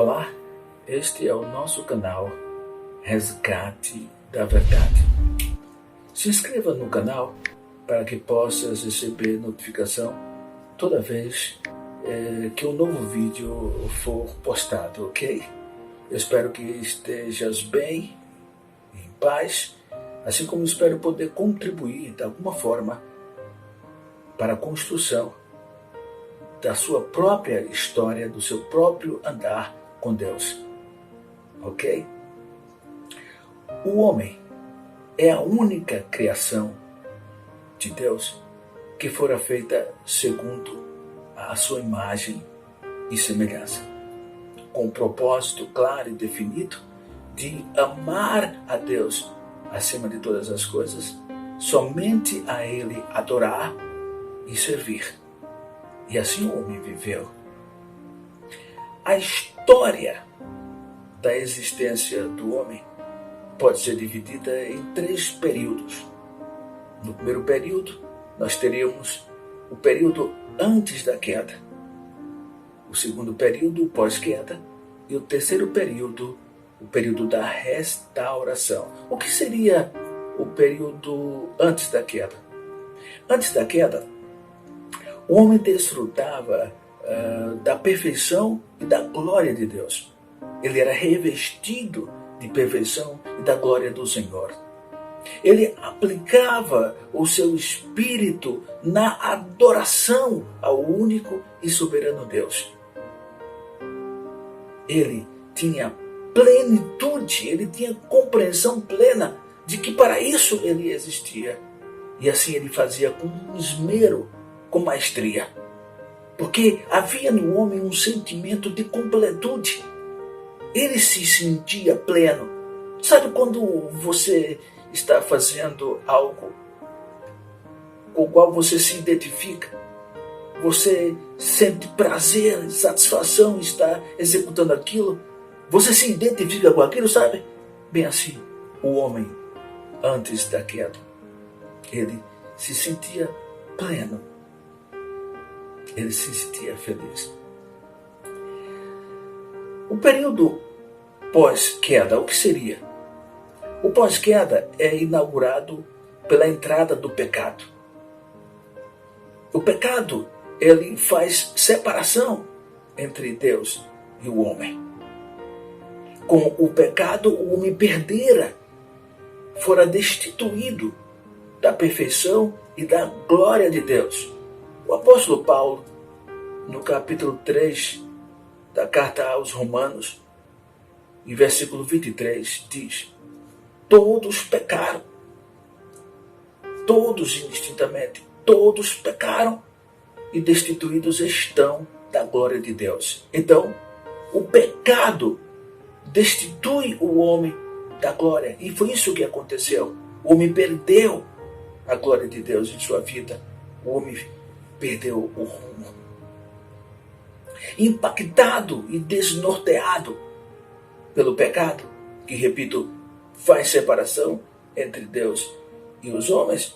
Olá, este é o nosso canal Resgate da Verdade. Se inscreva no canal para que possas receber notificação toda vez que um novo vídeo for postado, ok? Eu espero que estejas bem, em paz, assim como espero poder contribuir de alguma forma para a construção da sua própria história, do seu próprio andar com Deus, ok? O homem é a única criação de Deus que fora feita segundo a sua imagem e semelhança, com um propósito claro e definido de amar a Deus acima de todas as coisas, somente a Ele adorar e servir. E assim o homem viveu. A história da existência do homem pode ser dividida em 3 períodos. No primeiro período, nós teríamos o período antes da queda. O segundo período, o pós-queda. E o terceiro período, o período da restauração. O que seria o período antes da queda? Antes da queda, o homem desfrutava da perfeição e da glória de Deus. Ele era revestido de perfeição e da glória do Senhor. Ele aplicava o seu espírito na adoração ao único e soberano Deus. Ele tinha plenitude, ele tinha compreensão plena de que para isso ele existia. E assim ele fazia com esmero, com maestria. Porque havia no homem um sentimento de completude. Ele se sentia pleno. Sabe quando você está fazendo algo com o qual você se identifica? Você sente prazer, satisfação em estar executando aquilo? Você se identifica com aquilo, sabe? Bem assim, o homem, antes da queda, ele se sentia pleno. Ele se sentia feliz. O período pós-queda, o que seria? O pós-queda é inaugurado pela entrada do pecado. O pecado, ele faz separação entre Deus e o homem. Com o pecado, o homem perdera, fora destituído da perfeição e da glória de Deus. O apóstolo Paulo, no capítulo 3 da carta aos Romanos, em versículo 23, diz: todos pecaram, todos indistintamente, todos pecaram e destituídos estão da glória de Deus. Então, o pecado destitui o homem da glória, e foi isso que aconteceu. O homem perdeu a glória de Deus em sua vida. O homem perdeu o rumo. Impactado e desnorteado pelo pecado, que, repito, faz separação entre Deus e os homens,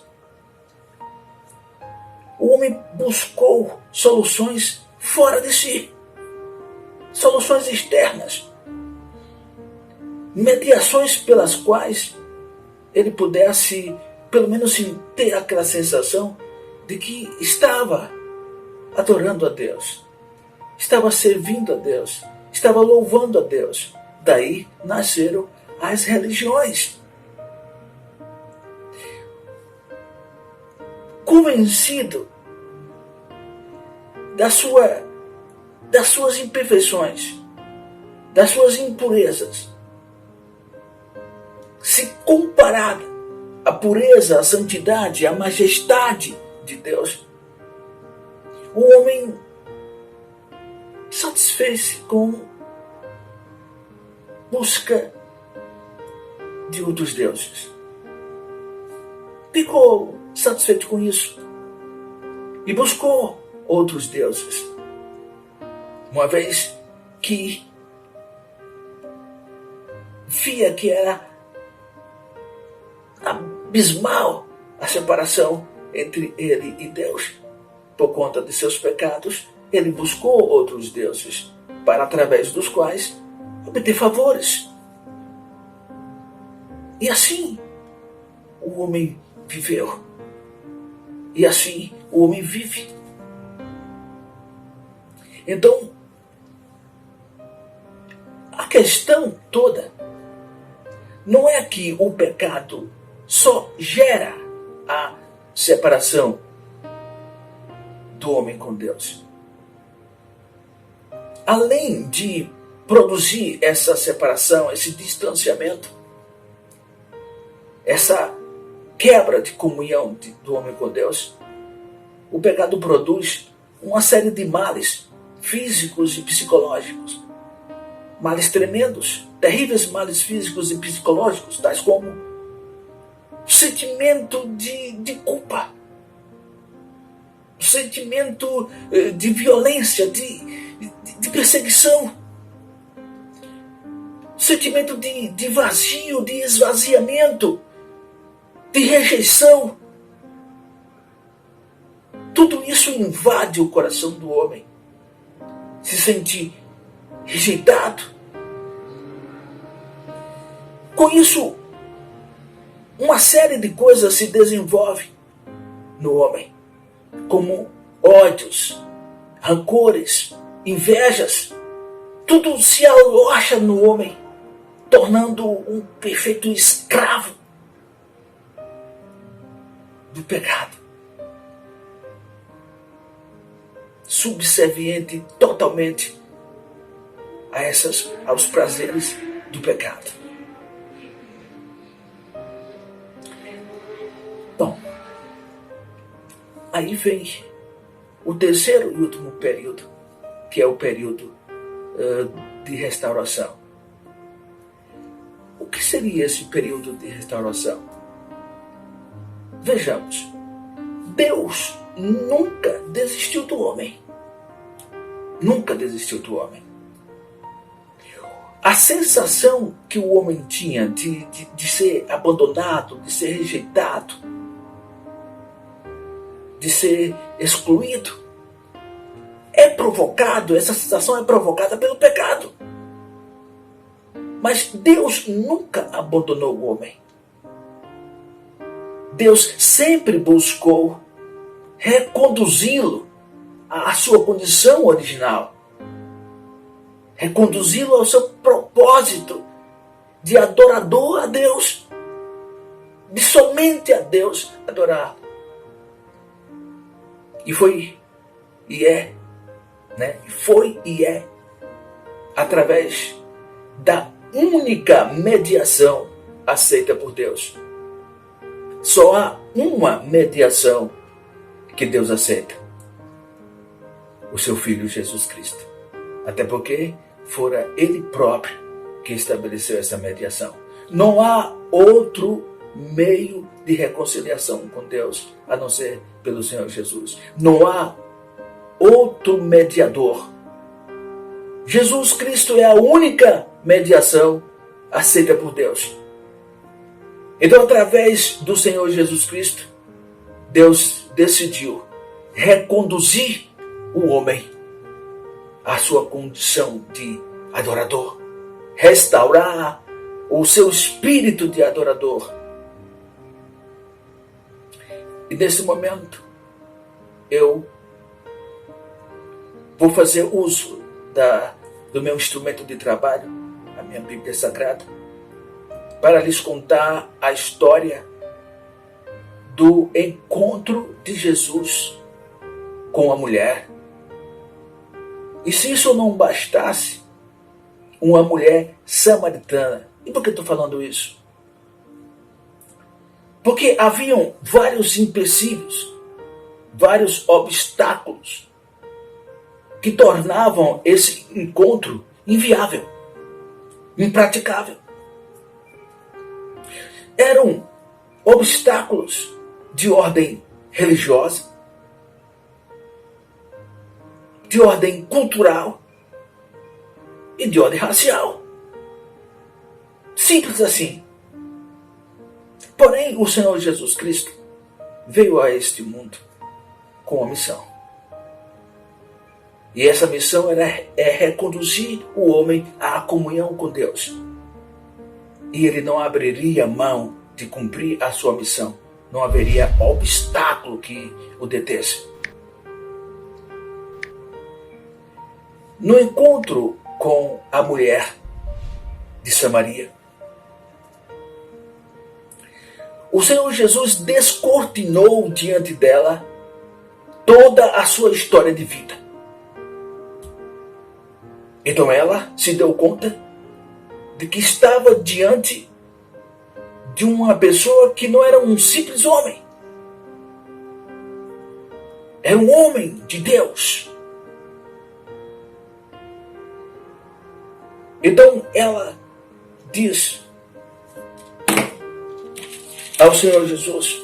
o homem buscou soluções fora de si, soluções externas, mediações pelas quais ele pudesse, pelo menos, ter aquela sensação de que estava adorando a Deus, estava servindo a Deus, estava louvando a Deus. Daí nasceram as religiões. Convencido das suas imperfeições, das suas impurezas, se comparado à pureza, à santidade, à majestade de Deus, o homem satisfez-se com busca de outros deuses. Ficou satisfeito com isso e buscou outros deuses, uma vez que via que era abismal a separação entre ele e Deus. Por conta de seus pecados, ele buscou outros deuses. para através dos quais obter favores. E assim o homem viveu. E assim o homem vive. Então, a questão toda não é que o pecado só gera a separação do homem com Deus. Além de produzir essa separação, esse distanciamento, essa quebra de comunhão do homem com Deus, o pecado produz uma série de males físicos e psicológicos. Males tremendos, terríveis males físicos e psicológicos, tais como o sentimento de culpa, o sentimento de violência, de perseguição, o sentimento de vazio, de esvaziamento, de rejeição. Tudo isso invade o coração do homem. Se sente rejeitado. Com isso, uma série de coisas se desenvolve no homem, como ódios, rancores, invejas. Tudo se aloja no homem, tornando um perfeito escravo do pecado, subserviente totalmente aos prazeres do pecado. Bom, aí vem o terceiro e último período, que é o período de restauração. O que seria esse período de restauração? Vejamos, Deus nunca desistiu do homem. Nunca desistiu do homem. A sensação que o homem tinha de ser abandonado, de ser rejeitado, de ser excluído, essa sensação é provocada pelo pecado. Mas Deus nunca abandonou o homem. Deus sempre buscou reconduzi-lo à sua condição original. Reconduzi-lo ao seu propósito de adorador a Deus. De somente a Deus adorar. E foi e é, através da única mediação aceita por Deus. Só há uma mediação que Deus aceita: o seu Filho Jesus Cristo. Até porque fora Ele próprio que estabeleceu essa mediação. Não há outro meio de reconciliação com Deus a não ser pelo Senhor Jesus. Não há outro mediador. Jesus Cristo é a única mediação aceita por Deus. Então, através do Senhor Jesus Cristo, Deus decidiu reconduzir o homem à sua condição de adorador, restaurar o seu espírito de adorador. E nesse momento, eu vou fazer uso do meu instrumento de trabalho, a minha Bíblia Sagrada, para lhes contar a história do encontro de Jesus com a mulher. E se isso não bastasse, uma mulher samaritana. E por que estou falando isso? Porque haviam vários empecilhos, vários obstáculos que tornavam esse encontro inviável, impraticável. Eram obstáculos de ordem religiosa, de ordem cultural e de ordem racial. Simples assim. Porém, o Senhor Jesus Cristo veio a este mundo com uma missão. E essa missão é reconduzir o homem à comunhão com Deus. E ele não abriria mão de cumprir a sua missão. Não haveria obstáculo que o detesse. No encontro com a mulher de Samaria, o Senhor Jesus descortinou diante dela toda a sua história de vida. Então ela se deu conta de que estava diante de uma pessoa que não era um simples homem. Era um homem de Deus. Então ela diz ao Senhor Jesus,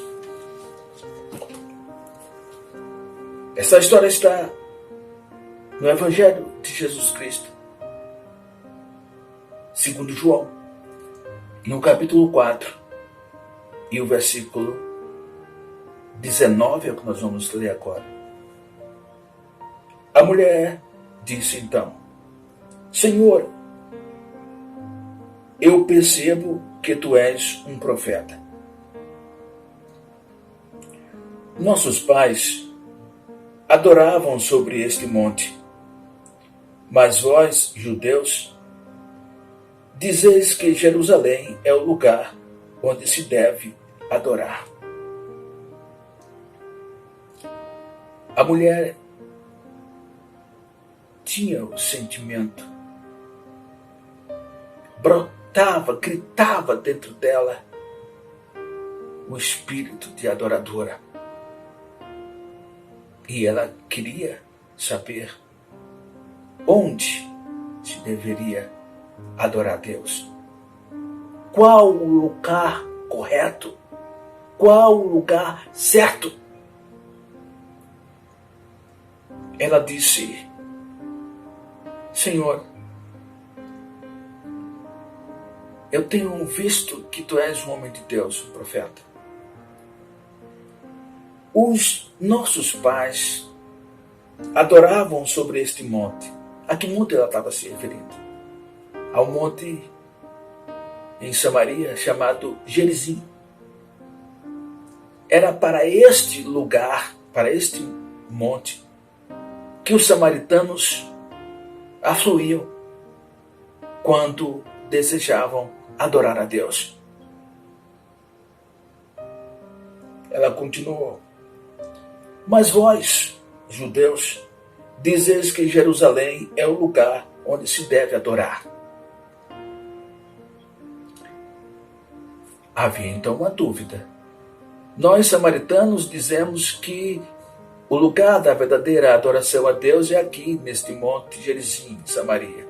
essa história está no Evangelho de Jesus Cristo, segundo João, no capítulo 4, e o versículo 19 é o que nós vamos ler agora. A mulher disse então, Senhor, eu percebo que tu és um profeta. Nossos pais adoravam sobre este monte, mas vós, judeus, dizeis que Jerusalém é o lugar onde se deve adorar. A mulher tinha o sentimento, brotava, gritava dentro dela o espírito de adoradora. E ela queria saber onde se deveria adorar Deus. Qual o lugar correto? Qual o lugar certo? Ela disse, Senhor, eu tenho visto que tu és um homem de Deus, um profeta. Os nossos pais adoravam sobre este monte. A que monte ela estava se referindo? Ao monte em Samaria chamado Gerizim. Era para este lugar, para este monte, que os samaritanos afluíam quando desejavam adorar a Deus. Ela continuou. Mas vós, judeus, dizeis que Jerusalém é o lugar onde se deve adorar. Havia então uma dúvida. Nós, samaritanos, dizemos que o lugar da verdadeira adoração a Deus é aqui, neste monte Gerizim, Samaria.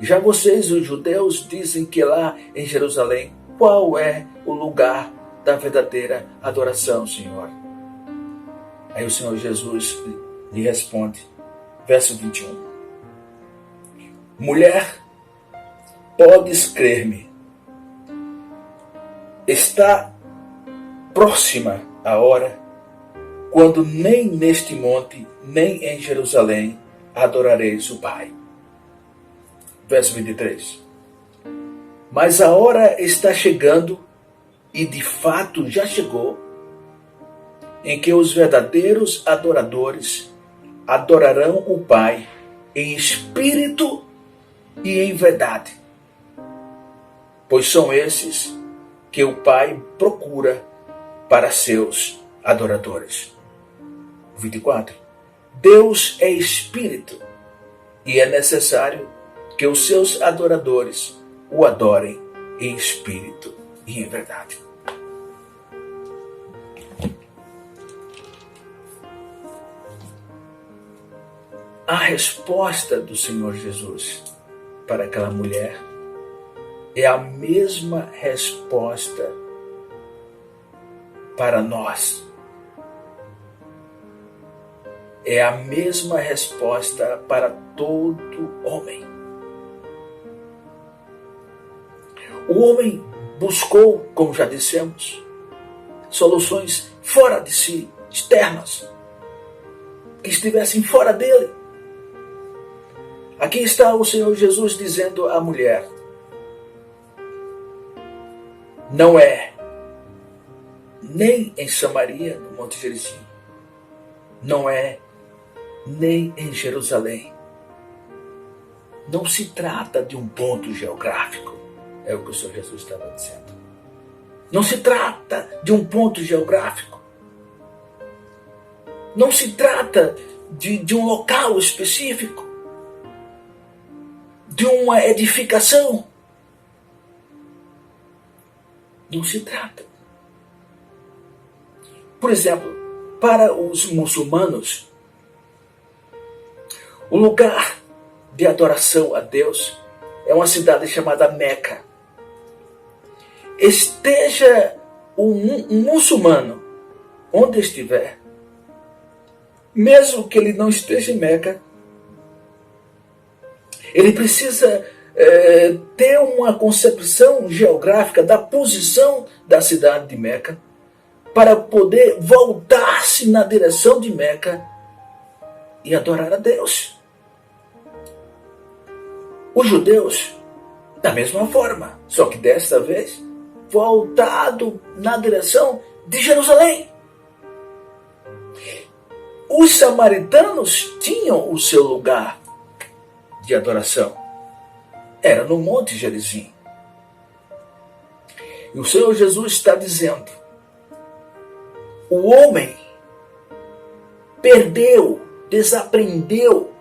Já vocês, os judeus, dizem que lá em Jerusalém, qual é o lugar da verdadeira adoração, Senhor? Aí o Senhor Jesus lhe responde, verso 21. Mulher, podes crer-me, está próxima a hora, quando nem neste monte, nem em Jerusalém, adorareis o Pai. Verso 23. Mas a hora está chegando, e de fato já chegou, em que os verdadeiros adoradores adorarão o Pai em espírito e em verdade, pois são esses que o Pai procura para seus adoradores. 24. Deus é espírito e é necessário que os seus adoradores o adorem em espírito e em verdade. A resposta do Senhor Jesus para aquela mulher é a mesma resposta para nós. É a mesma resposta para todo homem. O homem buscou, como já dissemos, soluções fora de si, externas, que estivessem fora dele. Aqui está o Senhor Jesus dizendo à mulher: não é nem em Samaria, no Monte Gerizim, não é nem em Jerusalém. Não se trata de um ponto geográfico, é o que o Senhor Jesus estava dizendo. Não se trata de um ponto geográfico. Não se trata de um local específico, de uma edificação. Não se trata. Por exemplo, para os muçulmanos, o lugar de adoração a Deus é uma cidade chamada Meca. Esteja um muçulmano onde estiver, mesmo que ele não esteja em Meca, ele precisa ter uma concepção geográfica da posição da cidade de Meca para poder voltar-se na direção de Meca e adorar a Deus. Os judeus, da mesma forma, só que desta vez voltado na direção de Jerusalém. Os samaritanos tinham o seu lugar de adoração. Era no Monte Gerizim. E o Senhor Jesus está dizendo: o homem perdeu, desaprendeu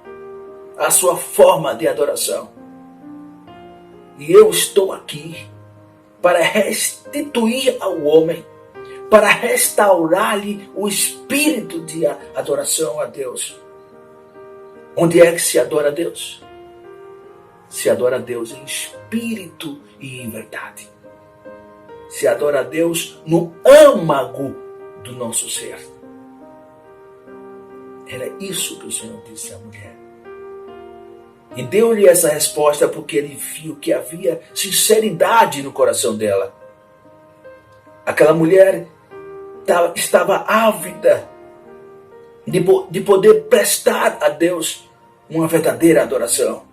a sua forma de adoração. E eu estou aqui para restituir ao homem, para restaurar-lhe o espírito de adoração a Deus. Onde é que se adora a Deus? Se adora a Deus em espírito e em verdade. Se adora a Deus no âmago do nosso ser. Era isso que o Senhor disse à mulher. E deu-lhe essa resposta porque ele viu que havia sinceridade no coração dela. Aquela mulher estava ávida de poder prestar a Deus uma verdadeira adoração.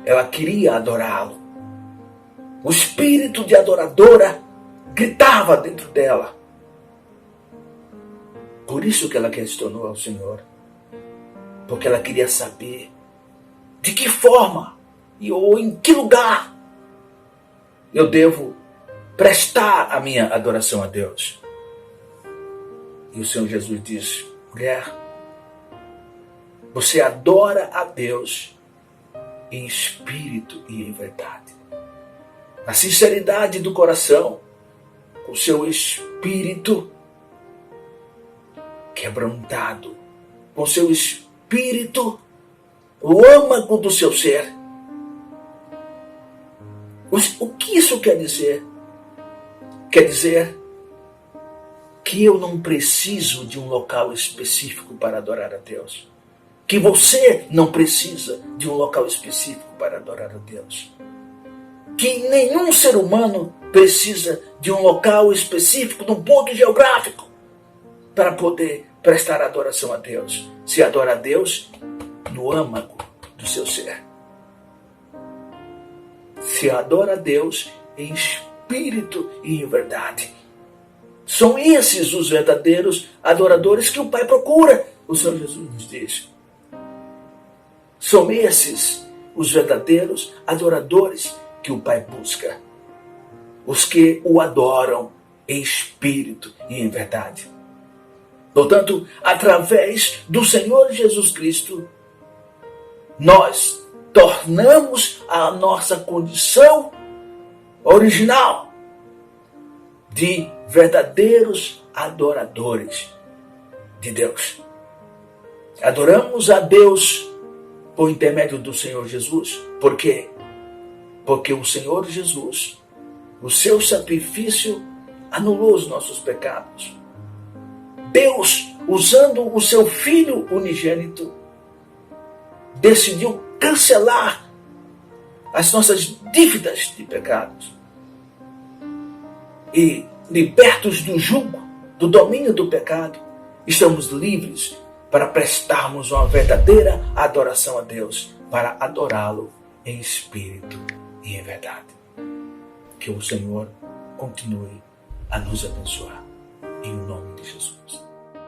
Ela queria adorá-lo. O espírito de adoradora gritava dentro dela. Por isso que ela questionou ao Senhor. Porque ela queria saber de que forma ou em que lugar eu devo prestar a minha adoração a Deus. E o Senhor Jesus diz: mulher, você adora a Deus em espírito e em verdade. Na sinceridade do coração, o seu espírito quebrantado, com o seu espírito, o âmago do seu ser. O que isso quer dizer? Quer dizer que eu não preciso de um local específico para adorar a Deus. Que você não precisa de um local específico para adorar a Deus. Que nenhum ser humano precisa de um local específico, de um ponto geográfico, para poder prestar adoração a Deus. Se adora a Deus no âmago do seu ser. Se adora a Deus em espírito e em verdade. São esses os verdadeiros adoradores que o Pai procura. O Senhor Jesus nos diz. São esses os verdadeiros adoradores que o Pai busca. Os que o adoram em espírito e em verdade. Portanto, através do Senhor Jesus Cristo, nós tornamos a nossa condição original de verdadeiros adoradores de Deus. Adoramos a Deus por intermédio do Senhor Jesus. Por quê? Porque o Senhor Jesus, o seu sacrifício, anulou os nossos pecados. Deus, usando o seu Filho unigênito, decidiu cancelar as nossas dívidas de pecados. E, libertos do jugo, do domínio do pecado, estamos livres para prestarmos uma verdadeira adoração a Deus, para adorá-lo em espírito e em verdade. Que o Senhor continue a nos abençoar. Em nome de Jesus.